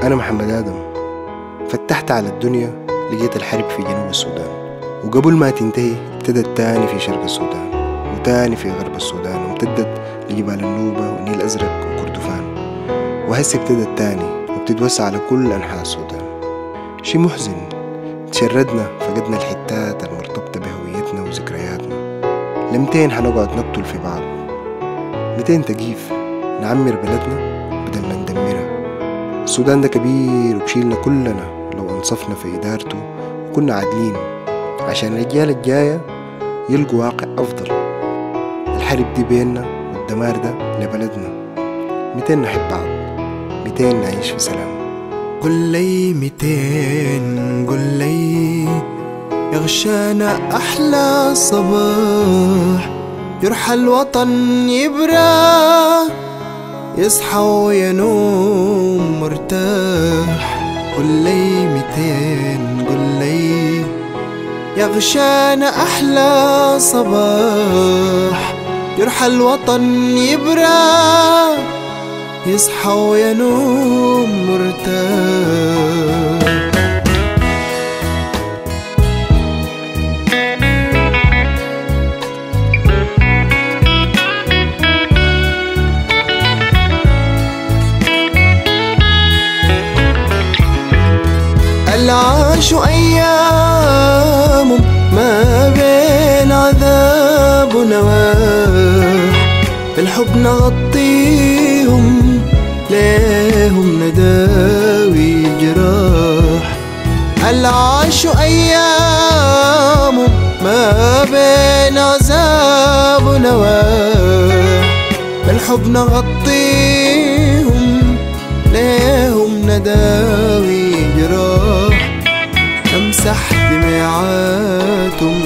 أنا محمد آدم. فتحت على الدنيا لقيت الحرب في جنوب السودان، وقبل ما تنتهي ابتدت تاني في شرق السودان وتاني في غرب السودان، وامتدت لجبال النوبة والنيل الأزرق وكردفان، وهسه ابتدت تاني وبتتوسع على كل أنحاء السودان. شي محزن، تشردنا فقدنا الحتات المرتبطة بهويتنا وذكرياتنا. لمتين حنقعد نقتل في بعض؟ 200 تقيف نعمر بلدنا بدل ما ندمرها. السودان ده كبير وبشيلنا كلنا لو انصفنا في إدارته وكنا عادلين، عشان الأجيال الجاية يلقوا واقع أفضل. الحرب دي بيننا والدمار ده لبلدنا. 200 نحب بعض، 200 نعيش في سلام. قل لي 200، قل لي يغشانا أحلى صباح، يرحى الوطن يبرى، يصحى وينوم مرتاح. قل لي 200، قل لي يغشانا أحلى صباح، يرحى الوطن يبرى، يصحى وينوم مرتاح. العاش أيام ما بين عذاب ونواح، بالحب نغطيهم ليهم نداوي جراح. العاش أيام ما بين عذاب ونواح، بالحب نغطيهم ليهم نداوي جراح. نمسح دمعاتهم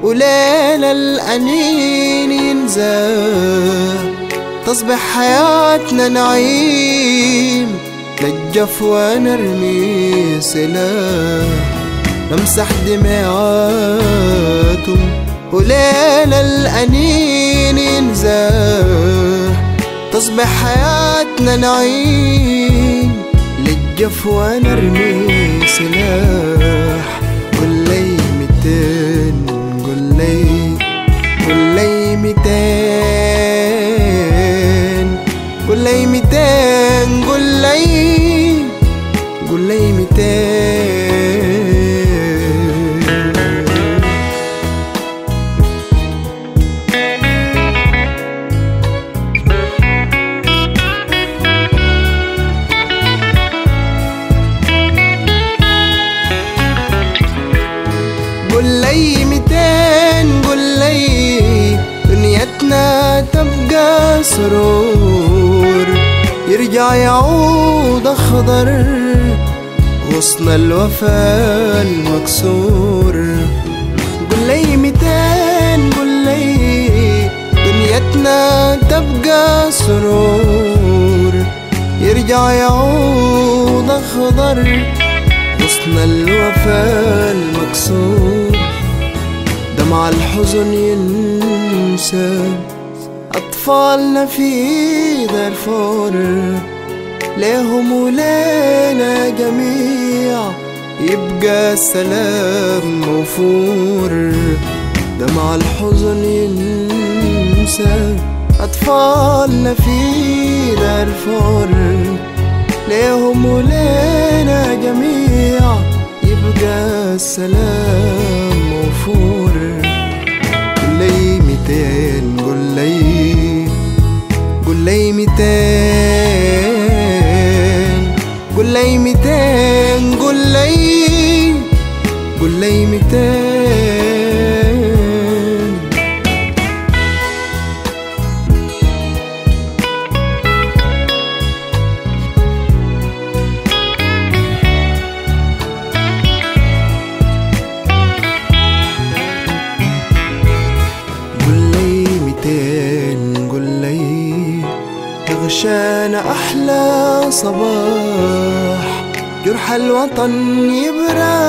وليل الأنين ينزاح، تصبح حياتنا نعيم نجف ونرمي سلاح. نمسح دمعاتهم وليل الأنين ينزاح، تصبح حياتنا نعيم نجف ونرمي سلاح. قل لي 200، قل لي 200، قل لي 200، قل لي 200. قل لي 200، قل لي دنيتنا تبقى سرور، يرجع يعود أخضر غصن الوفا المكسور. قل لي 200، قل لي دنيتنا تبقى سرور، يرجع يعود أخضر غصن الوفا المكسور. دمع الحزن ينسى أطفالنا في دارفور، ليهم ولينا جميع يبقى السلام موفور. دمع الحزن ينسى أطفالنا في دارفور، ليهم ولينا جميع يبقى السلام موفور. قل لي 200، قل لي 200، قل لي 200، قل لي 200. يغشانا أحلى صباح، جرح الوطن يبرى،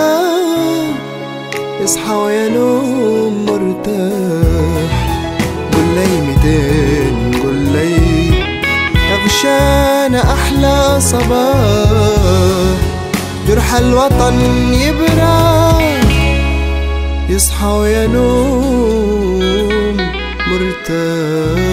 يصحى وينوم مرتاح. قل لي 200، قل لي يغشانا أحلى صباح، جرح الوطن يبرى يصحى وينوم مرتاح.